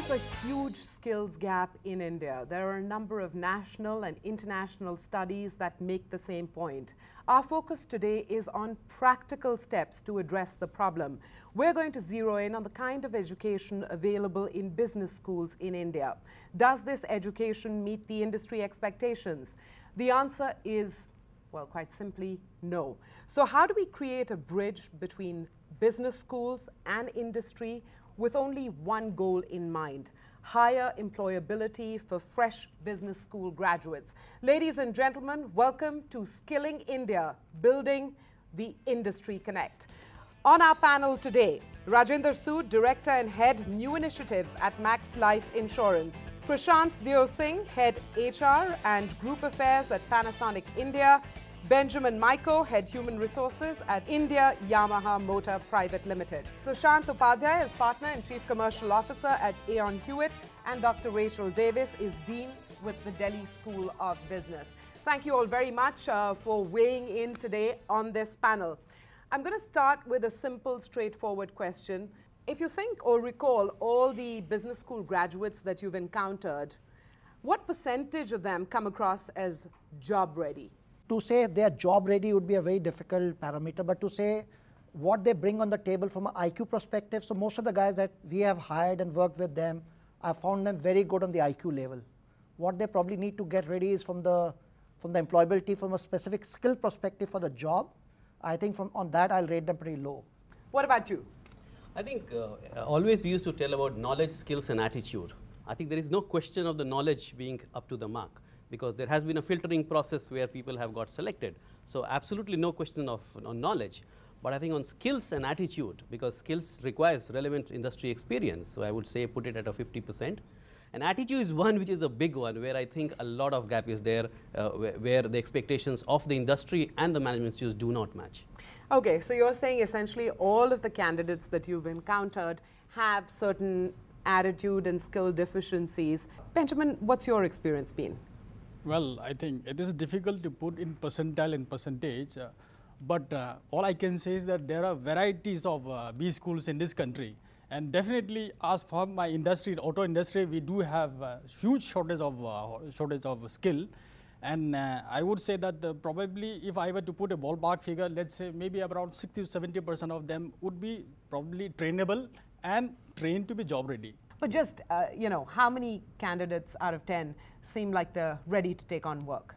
is a huge skills gap in India. There are a number of national and international studies that make the same point. Our focus today is on practical steps to address the problem. We're going to zero in on the kind of education available in business schools in India. Does this education meet the industry expectations? The answer is, well, quite simply, no. So how do we create a bridge between business schools and industry with only one goal in mind: higher employability for fresh business school graduates? Ladies and gentlemen, welcome to Skilling India, Building the Industry Connect. On our panel today, Rajinder Sood, Director and Head New Initiatives at Max Life Insurance; Prashant Deo Singh, Head HR and Group Affairs at Panasonic India; Benjamin Maiko, Head Human Resources at India Yamaha Motor Private Limited. Sushant Upadhyay is Partner and Chief Commercial Officer at Aon Hewitt, and Dr. Rachel Davis is Dean with the Delhi School of Business. Thank you all very much for weighing in today on this panel. I'm going to start with a simple, straightforward question. If you think or recall all the business school graduates that you've encountered, what percentage of them come across as job ready? To say they are job ready would be a very difficult parameter, but to say what they bring on the table from an IQ perspective, so most of the guys that we have hired and worked with them, I found them very good on the IQ level. What they probably need to get ready is from the employability, from a specific skill perspective for the job. I think on that I'll rate them pretty low. What about you? I think always we used to tell about knowledge, skills and attitude. I think there is no question of the knowledge being up to the mark, because there has been a filtering process where people have got selected. So absolutely no question of knowledge. But I think on skills and attitude, because skills requires relevant industry experience, so I would say put it at a 50%. And attitude is one which is a big one, where I think a lot of gap is there, where the expectations of the industry and the management institutes do not match. Okay, so you're saying essentially all of the candidates that you've encountered have certain attitude and skill deficiencies. Benjamin, what's your experience been? Well, I think it is difficult to put in percentile and percentage, but all I can say is that there are varieties of B schools in this country, and definitely as for my industry, auto industry, we do have huge shortage of skill, and I would say that probably if I were to put a ballpark figure, let's say maybe around 60 to 70% of them would be probably trainable and trained to be job ready. But just, you know, how many candidates out of 10 seem like they're ready to take on work?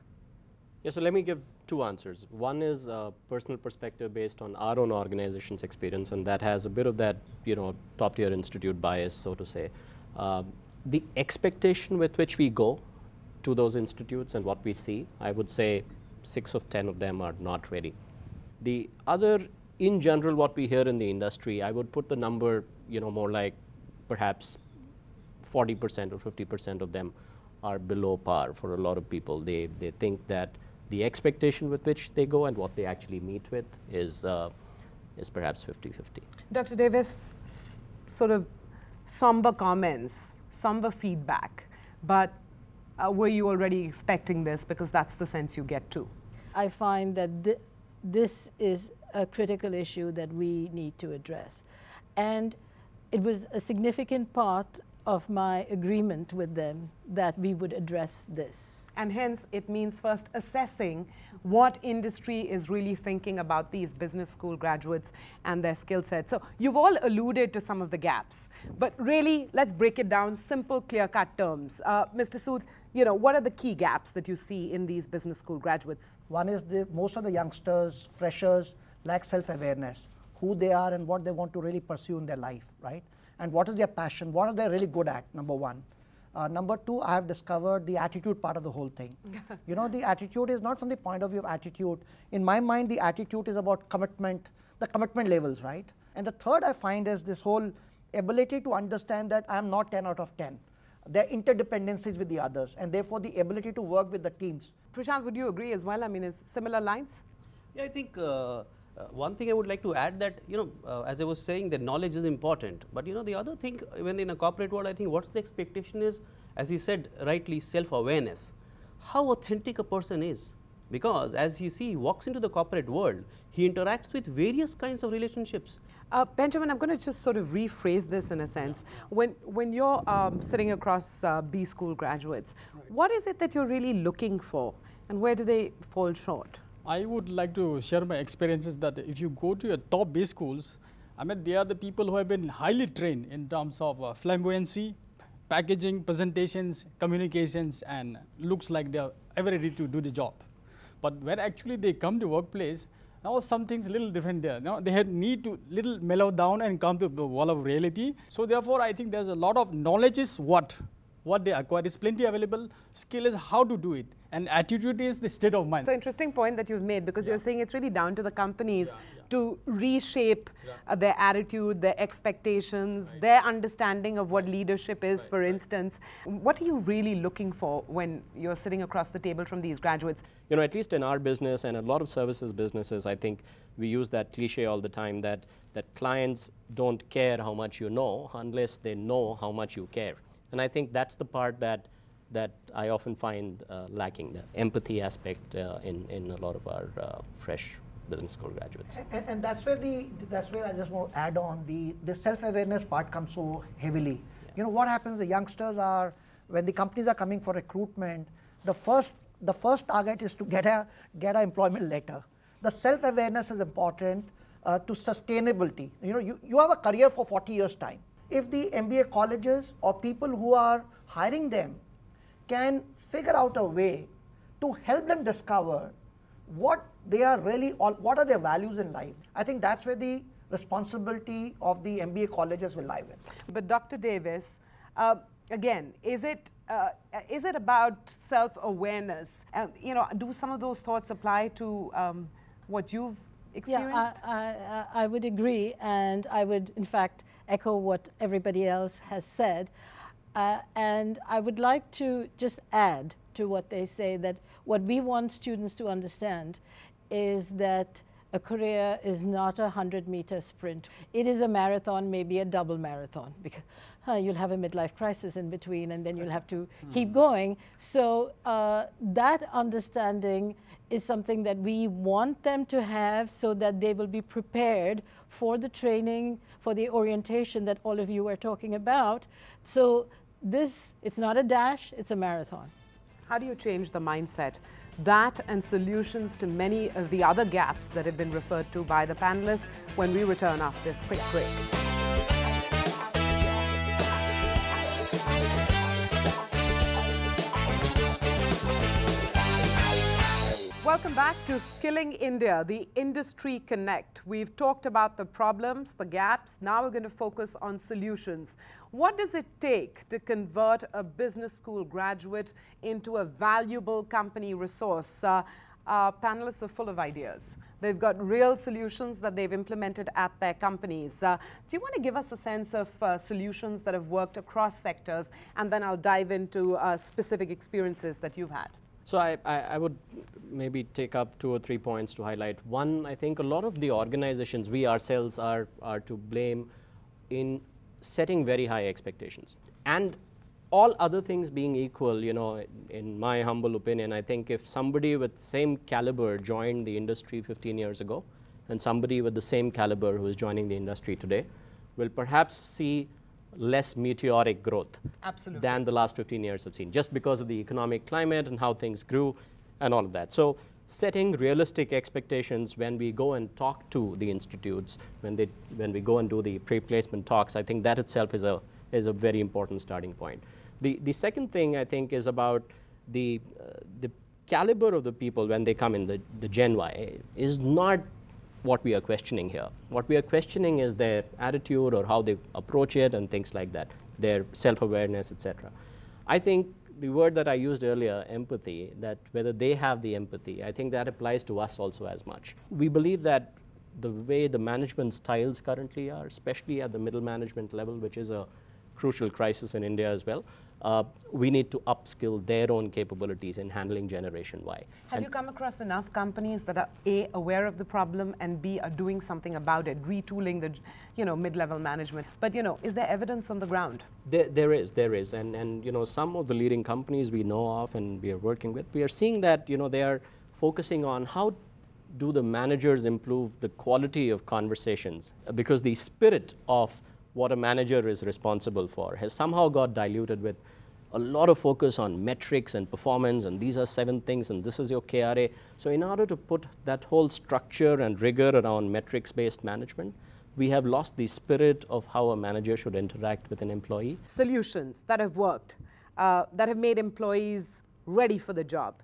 Yeah, so let me give two answers. One is a personal perspective based on our own organization's experience, and that has a bit of that, you know, top tier institute bias, so to say. The expectation with which we go to those institutes and what we see, I would say 6 of 10 of them are not ready. The other, in general, what we hear in the industry, I would put the number, you know, more like perhaps 40% or 50% of them are below par for a lot of people. They think that the expectation with which they go and what they actually meet with is perhaps 50-50. Dr. Davis, sort of somber comments, somber feedback, but were you already expecting this, because that's the sense you get too? I find that this is a critical issue that we need to address. And it was a significant part of my agreement with them that we would address this. And hence, it means first assessing what industry is really thinking about these business school graduates and their skill set. So you've all alluded to some of the gaps, but really, let's break it down, simple, clear-cut terms. Mr. Sood, you know, what are the key gaps that you see in these business school graduates? One is most of the youngsters, freshers, lack self-awareness, who they are and what they want to really pursue in their life, right? And what is their passion, what are they really good at, number one. Number two, I have discovered the attitude part of the whole thing. You know, the attitude is not from the point of view of attitude. In my mind, the attitude is about commitment, the commitment levels, right? And the third I find is this whole ability to understand that I am not 10 out of 10. There are interdependencies with the others, and therefore the ability to work with the teams. Prashant, would you agree as well? I mean, is similar lines? Yeah, I think one thing I would like to add that, you know, as I was saying, that knowledge is important. But, you know, the other thing, when in a corporate world, I think what's the expectation is, as he said rightly, self-awareness. How authentic a person is. because as he walks into the corporate world, he interacts with various kinds of relationships. Benjamin, I'm going to just sort of rephrase this in a sense. When you're sitting across B school graduates, what is it that you're really looking for, and where do they fall short? I would like to share my experiences that if you go to your top B schools, I mean, they are the people who have been highly trained in terms of flamboyancy, packaging, presentations, communications, and looks like they are ever ready to do the job. But when actually they come to workplace, now something's a little different there. Now they need to little mellow down and come to the wall of reality. So therefore, I think there's a lot of knowledge is what they acquire is plenty available. Skill is how to do it, and attitude is the state of mind. It's an interesting point that you've made, because you're saying it's really down to the companies to reshape their attitude, their expectations, their understanding of what leadership is, for instance. What are you really looking for when you're sitting across the table from these graduates? You know, at least in our business and a lot of services businesses, I think we use that cliche all the time that clients don't care how much you know unless they know how much you care. And I think that's the part that I often find lacking, the empathy aspect in a lot of our fresh business school graduates. And that's where I just want to add on the self-awareness part comes so heavily. You know what happens? The youngsters are, when the companies are coming for recruitment, the first target is to get a employment letter. The self-awareness is important to sustainability. You know, you have a career for 40 years time. If the MBA colleges or people who are hiring them can figure out a way to help them discover what they are really, what are their values in life, I think that's where the responsibility of the MBA colleges will lie with. But Dr. Davis, again, is it about self-awareness? You know, do some of those thoughts apply to what you've experienced? Yeah, I would agree, and I would, in fact, echo what everybody else has said. And I would like to just add to what they say, that what we want students to understand is that a career is not a 100-meter sprint. It is a marathon, maybe a double marathon, because you'll have a midlife crisis in between, and then you'll have to keep going. So that understanding is something that we want them to have, so that they will be prepared for the training, for the orientation that all of you are talking about. So it's not a dash, it's a marathon. How do you change the mindset? That and solutions to many of the other gaps that have been referred to by the panelists when we return after this quick break. Welcome back to Skilling India, the Industry Connect. We've talked about the problems, the gaps. Now we're going to focus on solutions. What does it take to convert a business school graduate into a valuable company resource? Our panelists are full of ideas. They've got real solutions that they've implemented at their companies. Do you want to give us a sense of solutions that have worked across sectors? And then I'll dive into specific experiences that you've had. So I would maybe take up 2 or 3 points to highlight. One, I think a lot of the organizations, we ourselves are to blame in setting very high expectations. And all other things being equal, you know, in my humble opinion, I think if somebody with same caliber joined the industry 15 years ago, and somebody with the same caliber who is joining the industry today, will perhaps see less meteoric growth than the last 15 years have seen, just because of the economic climate and how things grew and all of that. So setting realistic expectations when we go and talk to the institutes, when we go and do the pre-placement talks, I think that itself is a very important starting point. The second thing I think is about the caliber of the people when they come in, the Gen Y, is not what we are questioning here. What we are questioning is their attitude or how they approach it and things like that, their self-awareness, etc. I think the word that I used earlier, empathy, that whether they have the empathy, I think that applies to us also as much. We believe that the way the management styles currently are, especially at the middle management level, which is a crucial crisis in India as well, we need to upskill their own capabilities in handling Generation Y. Have you come across enough companies that are A, aware of the problem, and B, are doing something about it, retooling the mid-level management? But is there evidence on the ground? There is, and some of the leading companies we know of and we are working with, we are seeing that they are focusing on how do the managers improve the quality of conversations, because the spirit of what a manager is responsible for has somehow got diluted with a lot of focus on metrics and performance, and these are 7 things and this is your KRA. So in order to put that whole structure and rigor around metrics-based management, we have lost the spirit of how a manager should interact with an employee. Solutions that have worked, that have made employees ready for the job.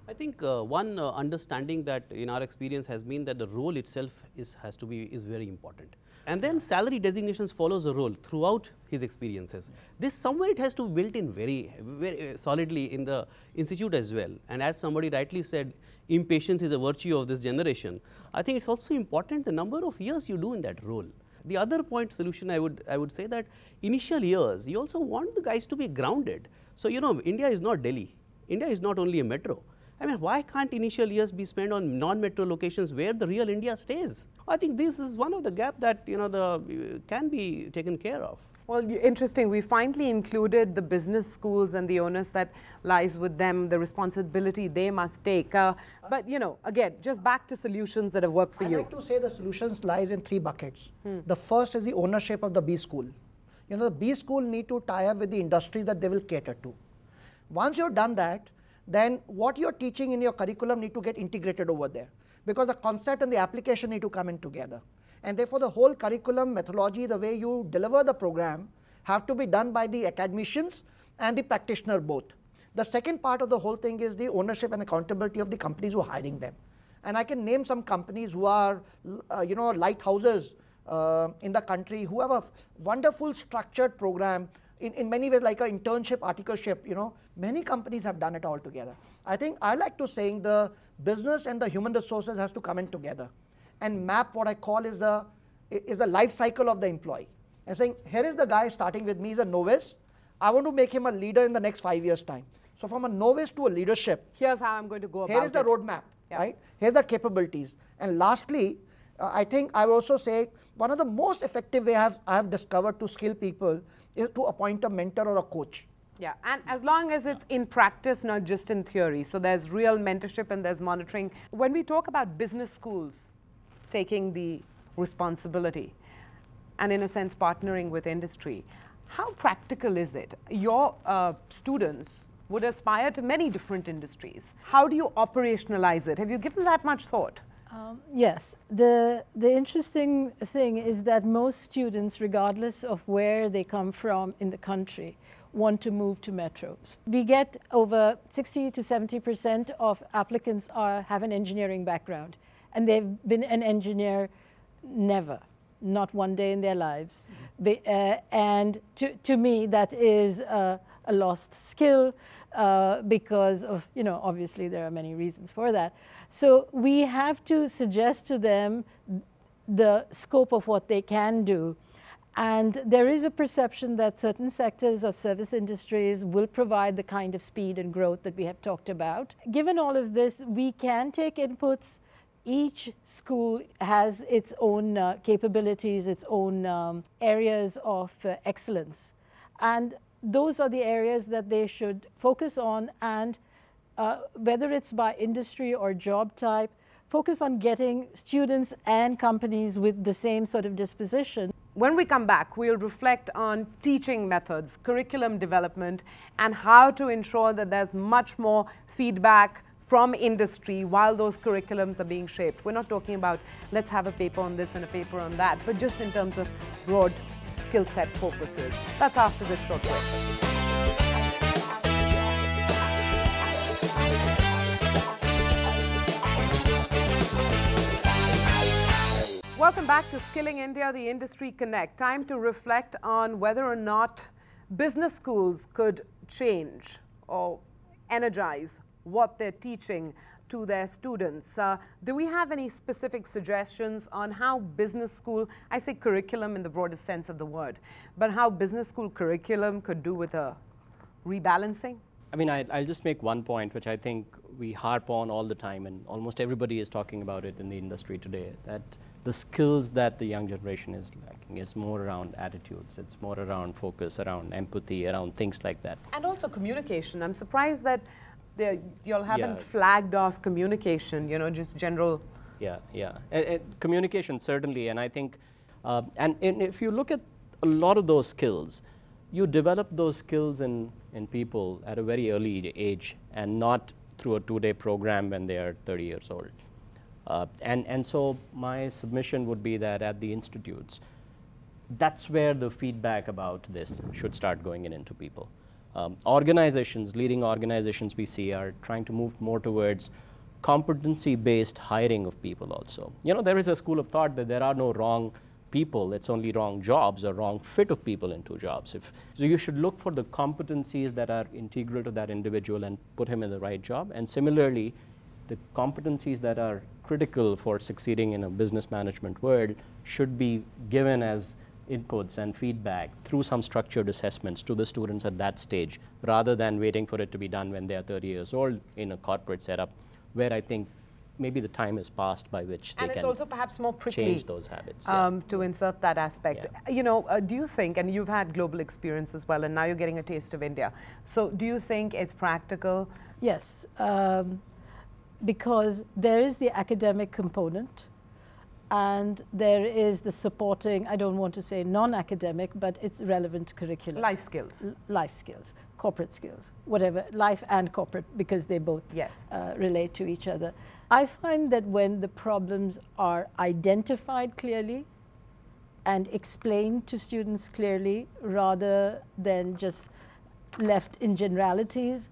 I think one understanding that in our experience has been that the role itself is very important. And then salary designations follows the role throughout his experiences. This somewhere it has to be built in very solidly in the institute as well. And as somebody rightly said, impatience is a virtue of this generation. I think it's also important the number of years you do in that role. The other point solution I would say that initial years, you also want the guys to be grounded. So, you know, India is not Delhi. India is not only a metro. I mean, why can't initial years be spent on non-metro locations where the real India stays? I think this is one of the gaps that, you know, can be taken care of. Well, interesting. We finally included the business schools and the onus that lies with them, the responsibility they must take. But, you know, again, just back to solutions that have worked for you. I like to say the solutions lies in 3 buckets. The first is the ownership of the B school. You know, the B school need to tie up with the industry that they will cater to. Once you've done that, then what you're teaching in your curriculum need to get integrated over there, because the concept and the application need to come in together. And therefore, the whole curriculum methodology, the way you deliver the program, have to be done by the academicians and the practitioner both. The second part of the whole thing is the ownership and accountability of the companies who are hiring them. And I can name some companies who are, you know, lighthouses in the country, who have a wonderful structured program, in many ways like an internship, articleship, you know, many companies have done it all together. I think I like to saying the business and the human resources has to come in together and map what I call is the life cycle of the employee. And saying, here is the guy starting with me as a novice, I want to make him a leader in the next 5 years' time. So from a novice to a leadership, Here's how I'm going to go about it. here is the roadmap, right? Here's the capabilities. And lastly, I think I will also say one of the most effective ways I have discovered to skill people is to appoint a mentor or a coach. Yeah, and as long as it's in practice, not just in theory. So there's real mentorship and there's monitoring. When we talk about business schools taking the responsibility and in a sense partnering with industry, how practical is it? Your students would aspire to many different industries. How do you operationalize it? Have you given that much thought? Yes. The interesting thing is that most students, regardless of where they come from in the country, want to move to metros. We get over 60 to 70% of applicants have an engineering background, and they've been an engineer never, not one day in their lives. And to me, that is a lost skill because of, you know, obviously there are many reasons for that. So we have to suggest to them the scope of what they can do. And there is a perception that certain sectors of service industries will provide the kind of speed and growth that we have talked about. Given all of this, we can take inputs. Each school has its own capabilities, its own areas of excellence. And those are the areas that they should focus on, and whether it's by industry or job type, focus on getting students and companies with the same sort of disposition. When we come back, we'll reflect on teaching methods, curriculum development, and how to ensure that there's much more feedback from industry while those curriculums are being shaped. We're not talking about let's have a paper on this and a paper on that, but just in terms of broad skill set focuses. That's after this short break. Welcome back to Skilling India, the Industry Connect. Time to reflect on whether or not business schools could change or energize what they're teaching to their students. Do we have any specific suggestions on how business school, I say curriculum in the broadest sense of the word, but how business school curriculum could do with a rebalancing? I mean, I'll just make one point, which I think we harp on all the time, and almost everybody is talking about it in the industry today, that the skills that the young generation is lacking is more around attitudes. It's more around focus, around empathy, around things like that. And also communication. I'm surprised that y'all haven't Yeah. flagged off communication, you know, just general. Yeah, yeah. Communication, certainly. And I think, and if you look at a lot of those skills, you develop those skills in people at a very early age and not through a 2-day program when they are 30 years old. And so my submission would be that at the institutes, that's where the feedback about this should start going into people. Organizations, leading organizations we see are trying to move more towards competency-based hiring of people also. You know, there is a school of thought that there are no wrong people, it's only wrong jobs or wrong fit of people into jobs. So you should look for the competencies that are integral to that individual and put him in the right job. And similarly, the competencies that are critical for succeeding in a business management world should be given as inputs and feedback through some structured assessments to the students at that stage, rather than waiting for it to be done when they are 30 years old in a corporate setup, where I think maybe the time is past by which they And it's can also perhaps more prickly change those habits. to insert that aspect. Yeah. You know, do you think, and you've had global experience as well, and now you're getting a taste of India. So do you think it's practical? Yes, because there is the academic component and there is the supporting, I don't want to say non-academic, but it's relevant curriculum. Life skills. Life skills, corporate skills, whatever, life and corporate, because they both Yes. relate to each other. I find that when the problems are identified clearly and explained to students clearly, rather than just left in generalities,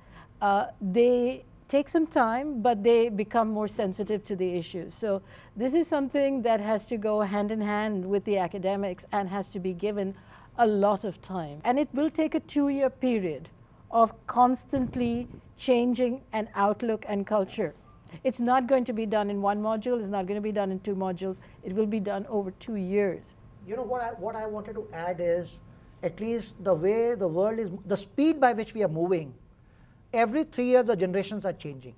they take some time, but they become more sensitive to the issues. So this is something that has to go hand in hand with the academics and has to be given a lot of time. And it will take a 2-year period of constantly changing an outlook and culture. It's not going to be done in 1 module, it's not going to be done in 2 modules, it will be done over 2 years. You know, what I wanted to add is, at least the way the world is, the speed by which we are moving, every 3 years the generations are changing,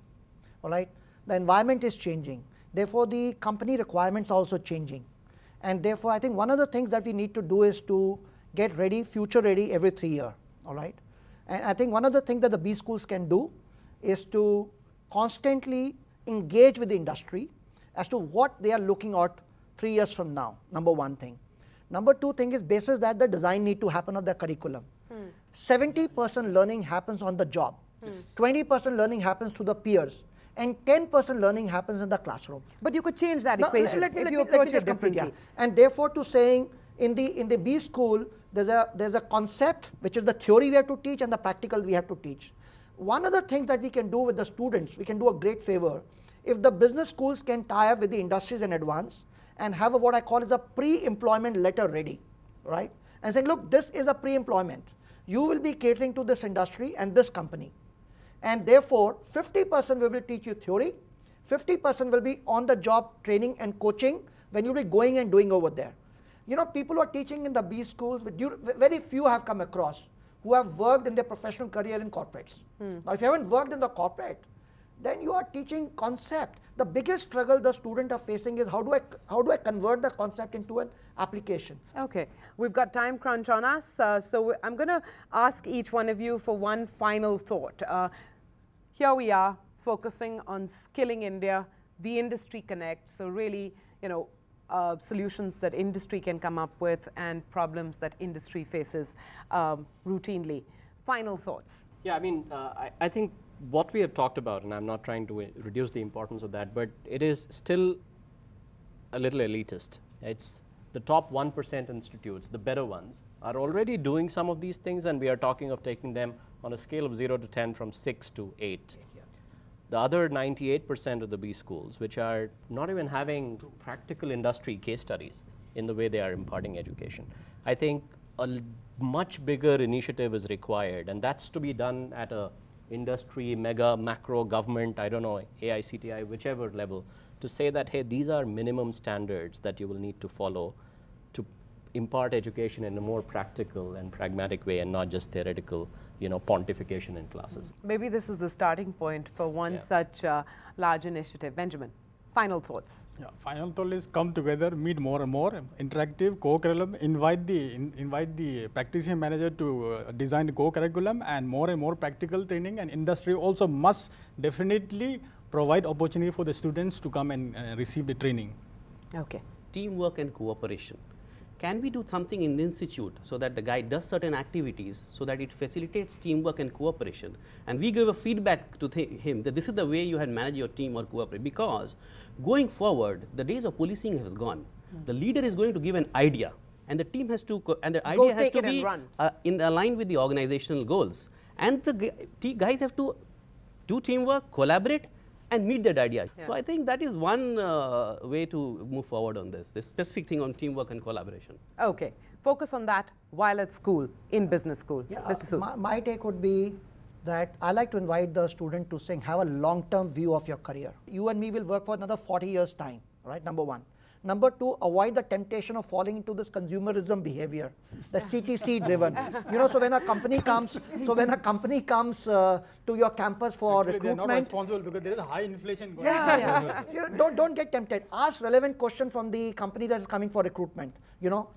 all right? The environment is changing. Therefore, the company requirements are also changing. And therefore, I think one of the things that we need to do is to get ready, future ready every 3 years, all right? And I think one of the things that the B schools can do is to constantly engage with the industry as to what they are looking at 3 years from now, number one thing. Number two thing is, basis that the design need to happen of the curriculum. 70% learning happens on the job, 20% learning happens to the peers, and 10% learning happens in the classroom. But you could change that Now, equation let me if you approach it just complete, differently. yeah. And therefore, to saying in the B school, there's a concept which is the theory we have to teach and the practical we have to teach. One of the things that we can do with the students, we can do a great favor, if the business schools can tie up with the industries in advance and have what I call is a pre-employment letter ready, right? And saying, look, this is a pre-employment. You will be catering to this industry and this company. And therefore, 50% we will teach you theory, 50% will be on the job training and coaching when you'll be going and doing over there. You know, people who are teaching in the B schools, very few have come across who have worked in their professional career in corporates. Now, if you haven't worked in the corporate, then you are teaching concept. The biggest struggle the students are facing is how do I convert the concept into an application? Okay, we've got time crunch on us, so I'm going to ask each one of you for one final thought. Here we are focusing on skilling India, the industry connect, so really, you know, solutions that industry can come up with and problems that industry faces routinely. Final thoughts. Yeah, I mean, I think what we have talked about, and I'm not trying to reduce the importance of that, but it is still a little elitist. It's the top 1% institutes, the better ones, are already doing some of these things, and we are talking of taking them on a scale of 0 to 10 from 6 to 8. The other 98% of the B schools, which are not even having practical industry case studies in the way they are imparting education. I think a much bigger initiative is required, and that's to be done at a industry, mega, macro, government, I don't know, AICTI, whichever level, to say that, hey, these are minimum standards that you will need to follow to impart education in a more practical and pragmatic way and not just theoretical, you know, pontification in classes. Maybe this is the starting point for one such large initiative. Benjamin, Final thoughts. Yeah, final thought is come together, meet more and more, interactive, co-curriculum, invite the practicing manager to design the co-curriculum, and more practical training, and industry also must definitely provide opportunity for the students to come and receive the training. Okay. Teamwork and cooperation. Can we do something in the institute so that the guy does certain activities so that it facilitates teamwork and cooperation, and we give a feedback to him that this is the way you had managed your team or cooperate, because going forward the days of policing has gone. The leader is going to give an idea and the team has to and the idea has to be in line with the organizational goals, and the guys have to do teamwork, collaborate and meet that idea. Yeah. So I think that is one way to move forward on this specific thing on teamwork and collaboration. Okay, focus on that while at school, in business school. Yeah, Mr. Su. My take would be that I like to invite the student to have a long-term view of your career. You and me will work for another 40 years time, right? Number one. Number two, avoid the temptation of falling into this consumerism behavior, the CTC driven. You know, so when a company comes, to your campus for Actually, recruitment, they are not responsible because there is a high inflation going on. You know, don't get tempted. Ask relevant question from the company that is coming for recruitment. You know,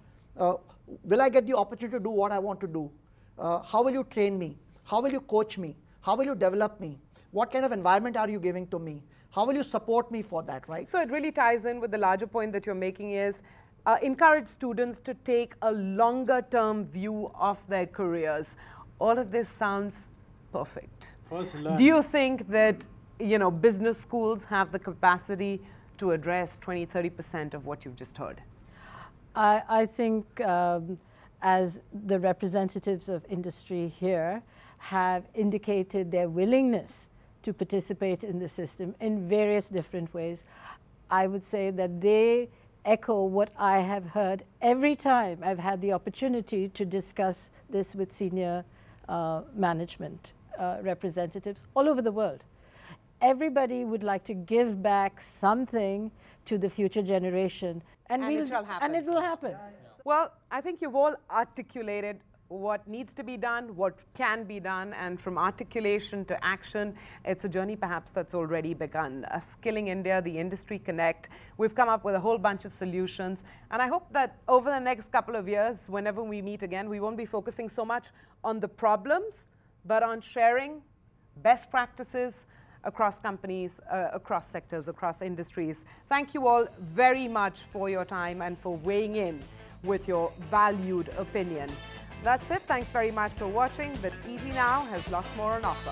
will I get the opportunity to do what I want to do? How will you train me? How will you coach me? How will you develop me? What kind of environment are you giving to me? How will you support me for that, right? So it really ties in with the larger point that you're making is encourage students to take a longer term view of their careers. All of this sounds perfect. Do you think that, you know, business schools have the capacity to address 20–30% of what you've just heard? I think as the representatives of industry here have indicated their willingness to participate in the system in various different ways, I would say that they echo what I have heard every time I've had the opportunity to discuss this with senior management representatives all over the world. Everybody would like to give back something to the future generation, and it shall happen. And it will happen. Well, I think you've all articulated what needs to be done, what can be done, and from articulation to action, it's a journey perhaps that's already begun. Skilling India, the Industry Connect, we've come up with a whole bunch of solutions, and I hope that over the next couple of years, whenever we meet again, we won't be focusing so much on the problems, but on sharing best practices across companies, across sectors, across industries. Thank you all very much for your time and for weighing in with your valued opinion. That's it. Thanks very much for watching. But Easy Now has lots more on offer.